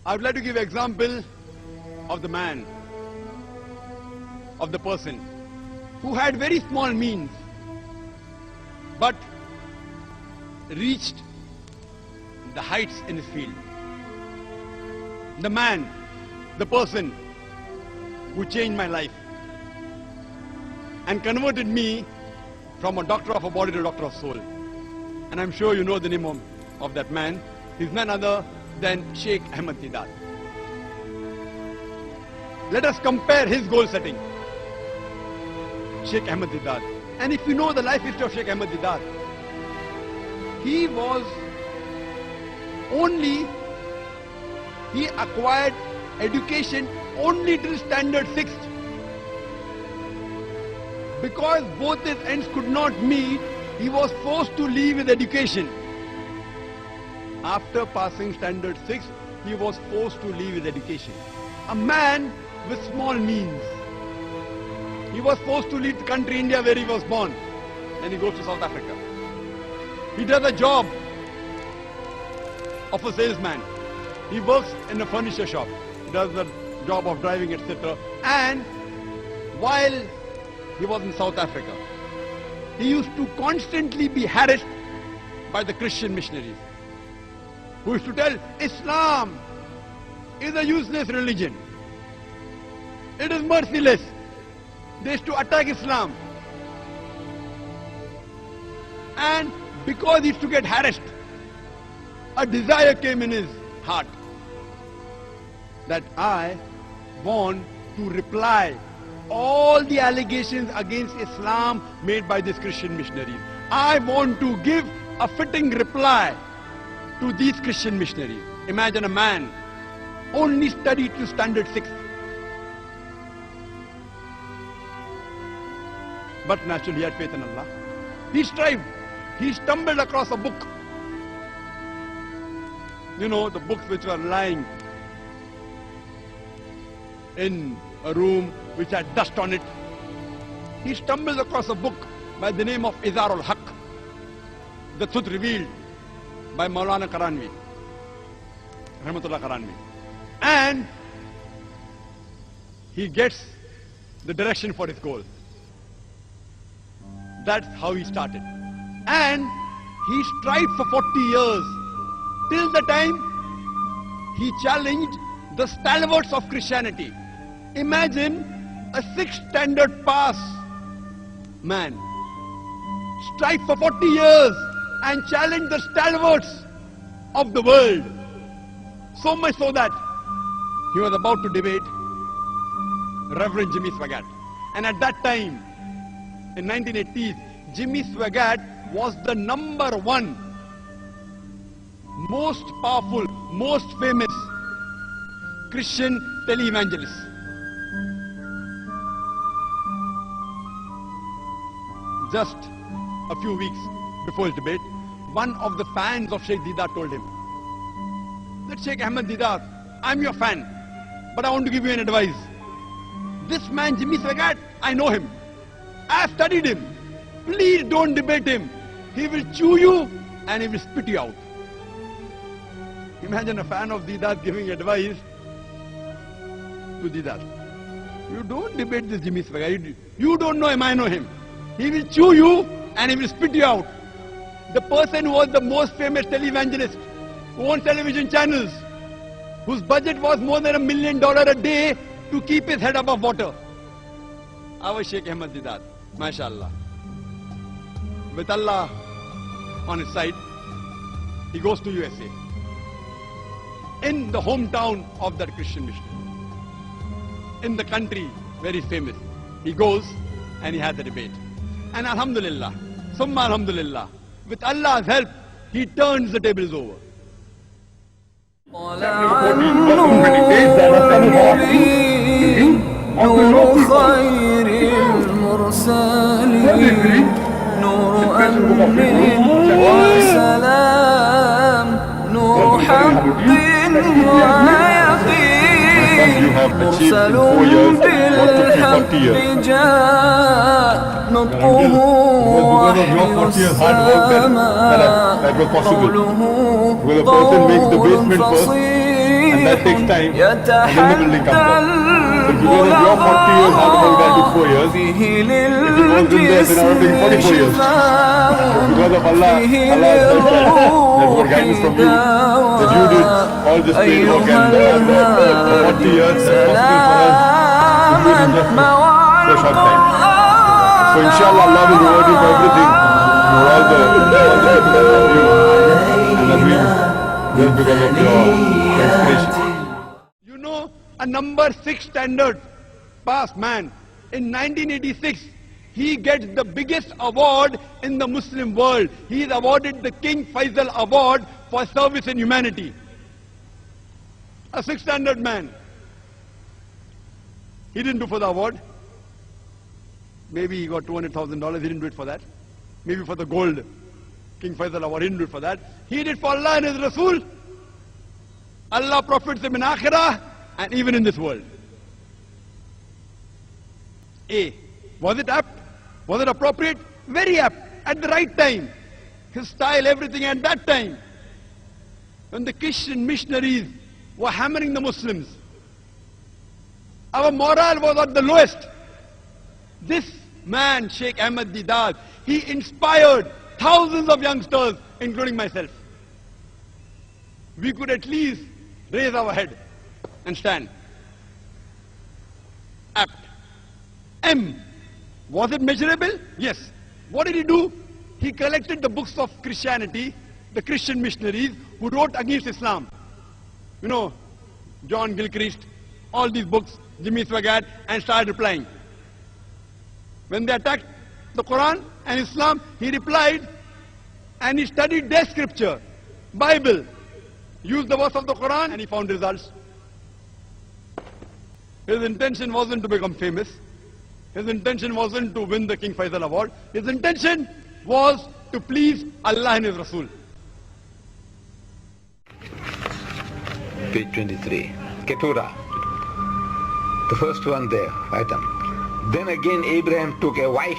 I would like to give an example of the man, of the person who had very small means but reached the heights in his field. The man, the person who changed my life and converted me from a doctor of a body to a doctor of soul. And I'm sure you know the name of that man. He's none other than Sheikh Ahmad Deedat. Let us compare his goal setting. Sheikh Ahmad Deedat. And if you know the life history of Sheikh Ahmad Deedat, he acquired education only till standard 6th. Because both his ends could not meet, he was forced to leave his education. After passing standard 6, he was forced to leave his education. A man with small means. He was forced to leave the country India where he was born. Then he goes to South Africa. He does a job of a salesman. He works in a furniture shop. He does the job of driving, etc. And while he was in South Africa, he used to constantly be harassed by the Christian missionaries, who used to tell Islam is a useless religion. It is merciless. They used to attack Islam. And because he used to get harassed, a desire came in his heart that I want to reply all the allegations against Islam made by these Christian missionaries. I want to give a fitting reply to these Christian missionaries. Imagine a man only studied to standard 6. But naturally he had faith in Allah. He strived. He stumbled across a book. You know, the books which were lying in a room which had dust on it. He stumbled across a book by the name of Izarul Haq, the truth revealed by Maulana Karanvi, Rahmatullah Karanvi. And he gets the direction for his goal. That's how he started. And he strived for 40 years, till the time he challenged the stalwarts of Christianity. Imagine a 6th standard pass man strived for 40 years and challenged the stalwarts of the world. So much so that he was about to debate Reverend Jimmy Swaggart. And at that time, in 1980s, Jimmy Swaggart was the #1 most powerful, most famous Christian televangelist. Just a few weeks before his debate, one of the fans of Sheikh Deedat told him that Sheikh Ahmad Deedat, I'm your fan, but I want to give you an advice. This man Jimmy Swaggart, I know him. I have studied him. Please don't debate him. He will chew you and he will spit you out. Imagine a fan of Deedat giving advice to Deedat. You don't debate this Jimmy Swaggart. You don't know him, I know him. He will chew you and he will spit you out. The person who was the most famous televangelist, who owns television channels, whose budget was more than $1 million a day to keep his head above water. Our Sheikh Ahmad Deedat, mashallah. With Allah on his side, he goes to USA. In the hometown of that Christian missionary. In the country where he's famous. He goes and he has a debate. And alhamdulillah, summa alhamdulillah, with Allah's help, he turns the tables over. مرسل بالحق جاء نطقه وحي السماء قوله قول فصيح And that takes time, and then the building comes up. So because of your 40 years hard work, that took 4 years. If it was in there, then I would take 44 years. But because of Allah, Allah has said that there's more guidance from you, that you did all this paid work and for 40 years, that's possible for us to do it in just a short time. So inshallah, Allah will reward you for everything, for all the good that you are doing just because of your inspiration. You know, a number 6 standard pass man in 1986, he gets the biggest award in the Muslim world. He is awarded the King Faisal Award for service in humanity. A 6 standard man. He didn't do for the award. Maybe he got $200,000, he didn't do it for that. Maybe for the gold King Faisal Award, he didn't do it for that. He did for Allah and His Rasul. Allah profits him in Akhirah and even in this world. A. Was it apt? Was it appropriate? Very apt. At the right time. His style, everything at that time. When the Christian missionaries were hammering the Muslims, our morale was at the lowest. This man, Sheikh Ahmad Deedat, he inspired thousands of youngsters, including myself. We could at least raise our head and stand. Apt. M. Was it measurable? Yes. What did he do? He collected the books of Christianity, the Christian missionaries who wrote against Islam. You know, John Gilchrist, all these books, Jimmy Swaggart, and started replying. When they attacked the Quran and Islam, he replied, and he studied their scripture, Bible, used the verse of the Quran, and he found results. His intention wasn't to become famous. His intention wasn't to win the King Faisal Award. His intention was to please Allah and His Rasul. Page 23. Keturah. The first one there, item. Then again Abraham took a wife,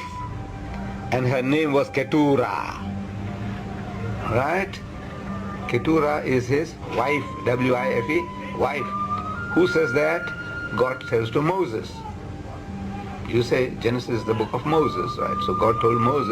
and her name was Keturah. Right? Keturah is his wife, W-I-F-E, wife. Who says that? God tells to Moses. You say Genesis is the book of Moses, right? So God told Moses,